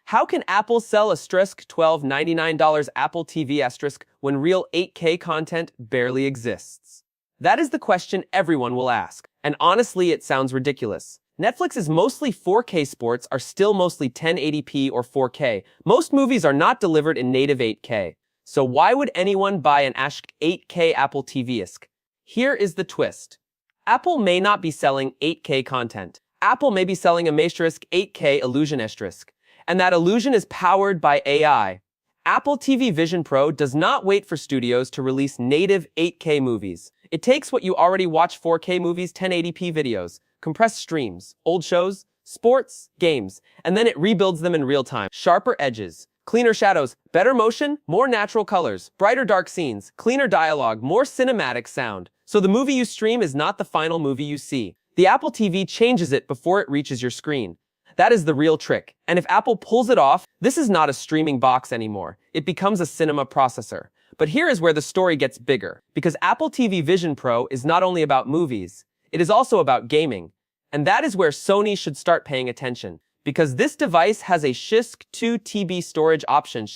How can Apple sell asterisk $12.99 Apple TV asterisk when real 8K content barely exists? That is the question everyone will ask. And honestly, it sounds ridiculous. Netflix is mostly 4K, sports are still mostly 1080p or 4K. Most movies are not delivered in native 8K. So why would anyone buy an 8K Apple TV isk? Here is the twist. Apple may not be selling 8K content. Apple may be selling a asterisk 8K illusion asterisk. And that illusion is powered by AI. Apple TV Vision Pro does not wait for studios to release native 8K movies. It takes what you already watch 4K movies, 1080p videos, compressed streams, old shows, sports, games, and then it rebuilds them in real time. Sharper edges, cleaner shadows, better motion, more natural colors, brighter dark scenes, cleaner dialogue, more cinematic sound. So the movie you stream is not the final movie you see. The Apple TV changes it before it reaches your screen. That is the real trick. And if Apple pulls it off, this is not a streaming box anymore. It becomes a cinema processor. But here is where the story gets bigger. Because Apple TV Vision Pro is not only about movies, it is also about gaming. And that is where Sony should start paying attention. Because this device has a SHISC 2 TB storage option,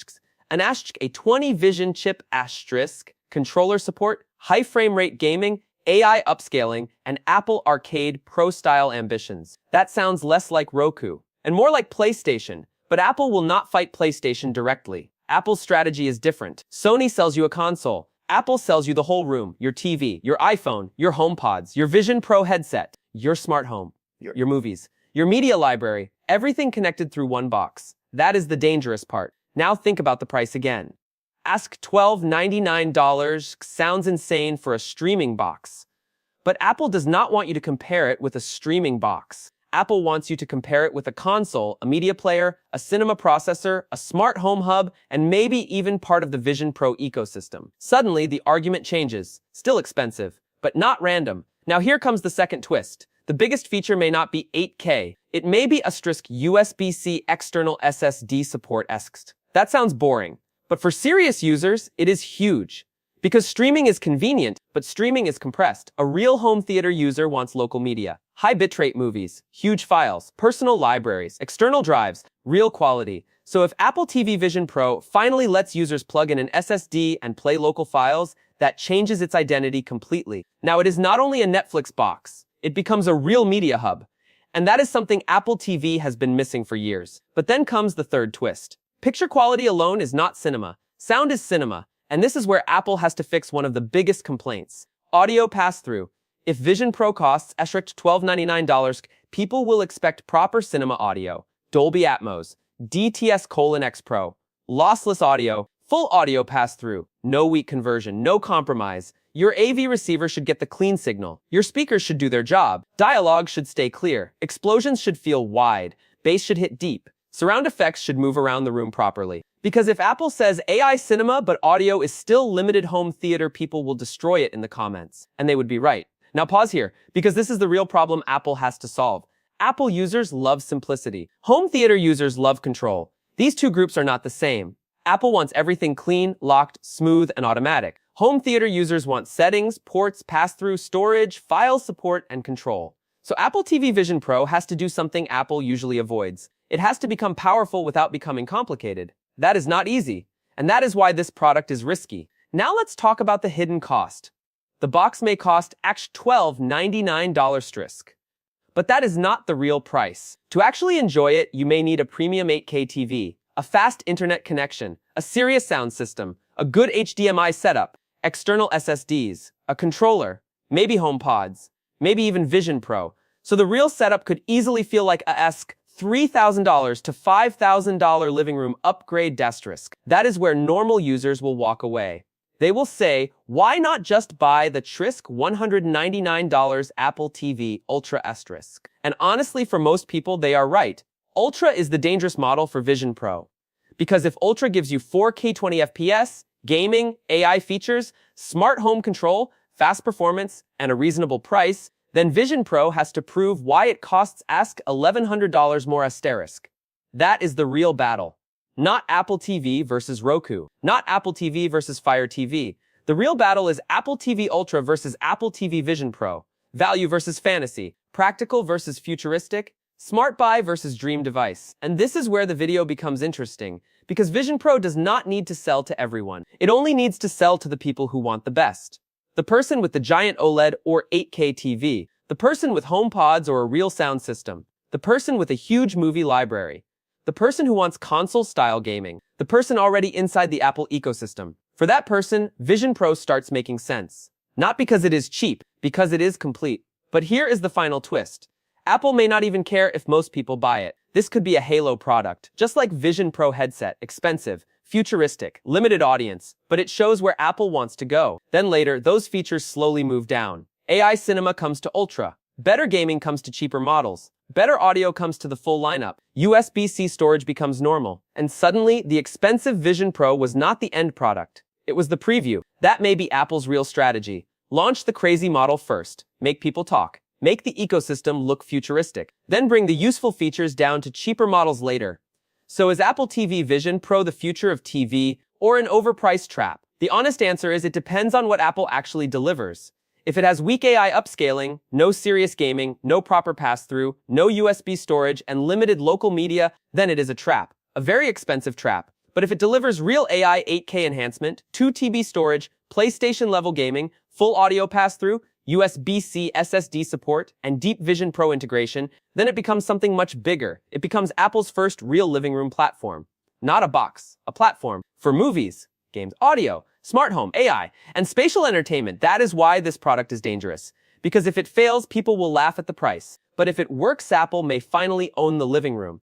a 20 Vision chip asterisk, controller support, high frame rate gaming, AI upscaling, and Apple Arcade Pro-style ambitions. That sounds less like Roku, and more like PlayStation, but Apple will not fight PlayStation directly. Apple's strategy is different. Sony sells you a console. Apple sells you the whole room, your TV, your iPhone, your HomePods, your Vision Pro headset, your smart home, your movies, your media library, everything connected through one box. That is the dangerous part. Now think about the price again. Ask $12.99 sounds insane for a streaming box. But Apple does not want you to compare it with a streaming box. Apple wants you to compare it with a console, a media player, a cinema processor, a smart home hub, and maybe even part of the Vision Pro ecosystem. Suddenly, the argument changes. Still expensive, but not random. Now here comes the second twist. The biggest feature may not be 8K. It may be asterisk USB-C external SSD support asterisk. That sounds boring. But for serious users, it is huge. Because streaming is convenient, but streaming is compressed. A real home theater user wants local media, high bitrate movies, huge files, personal libraries, external drives, real quality. So if Apple TV Vision Pro finally lets users plug in an SSD and play local files, that changes its identity completely. Now it is not only a Netflix box, it becomes a real media hub. And that is something Apple TV has been missing for years. But then comes the third twist. Picture quality alone is not cinema. Sound is cinema. And this is where Apple has to fix one of the biggest complaints. Audio pass-through. If Vision Pro costs $12.99, people will expect proper cinema audio, Dolby Atmos, DTS:*X Pro, lossless audio, full audio pass-through, no weak conversion, no compromise. Your AV receiver should get the clean signal. Your speakers should do their job. Dialogue should stay clear. Explosions should feel wide. Bass should hit deep. Surround effects should move around the room properly. Because if Apple says AI cinema but audio is still limited home theater, people will destroy it in the comments. And they would be right. Now pause here, because this is the real problem Apple has to solve. Apple users love simplicity. Home theater users love control. These two groups are not the same. Apple wants everything clean, locked, smooth, and automatic. Home theater users want settings, ports, pass-through, storage, file support, and control. So Apple TV Vision Pro has to do something Apple usually avoids. It has to become powerful without becoming complicated. That is not easy, and that is why this product is risky. Now let's talk about the hidden cost. The box may cost $12.99 strisk. But that is not the real price. To actually enjoy it, you may need a premium 8K TV, a fast internet connection, a serious sound system, a good HDMI setup, external SSDs, a controller, maybe HomePods, maybe even Vision Pro. So the real setup could easily feel like a $3,000 to $5,000 living room upgrade asterisk. That is where normal users will walk away. They will say, why not just buy the trisk $199 Apple TV Ultra asterisk? And honestly, for most people, they are right. Ultra is the dangerous model for Vision Pro. Because if Ultra gives you 4K 20 FPS, gaming, AI features, smart home control, fast performance, and a reasonable price, then Vision Pro has to prove why it costs $1,100 more asterisk. That is the real battle. Not Apple TV versus Roku. Not Apple TV versus Fire TV. The real battle is Apple TV Ultra versus Apple TV Vision Pro. Value versus fantasy. Practical versus futuristic. Smart buy versus dream device. And this is where the video becomes interesting, because Vision Pro does not need to sell to everyone. It only needs to sell to the people who want the best. The person with the giant OLED or 8K TV, the person with HomePods or a real sound system, the person with a huge movie library, the person who wants console-style gaming, the person already inside the Apple ecosystem. For that person, Vision Pro starts making sense. Not because it is cheap, because it is complete. But here is the final twist. Apple may not even care if most people buy it. This could be a halo product, just like Vision Pro headset, expensive, futuristic, limited audience, but it shows where Apple wants to go. Then later, those features slowly move down. AI cinema comes to Ultra. Better gaming comes to cheaper models. Better audio comes to the full lineup. USB-C storage becomes normal. And suddenly, the expensive Vision Pro was not the end product. It was the preview. That may be Apple's real strategy. Launch the crazy model first. Make people talk. Make the ecosystem look futuristic. Then bring the useful features down to cheaper models later. So is Apple TV Vision Pro the future of TV or an overpriced trap? The honest answer is it depends on what Apple actually delivers. If it has weak AI upscaling, no serious gaming, no proper pass-through, no USB storage, and limited local media, then it is a trap. A very expensive trap. But if it delivers real AI 8K enhancement, 2 TB storage, PlayStation-level gaming, full audio pass-through, USB-C SSD support, and deep Vision Pro integration, then it becomes something much bigger. It becomes Apple's first real living room platform. Not a box, a platform for movies, games, audio, smart home, AI, and spatial entertainment. That is why this product is dangerous. Because if it fails, people will laugh at the price. But if it works, Apple may finally own the living room.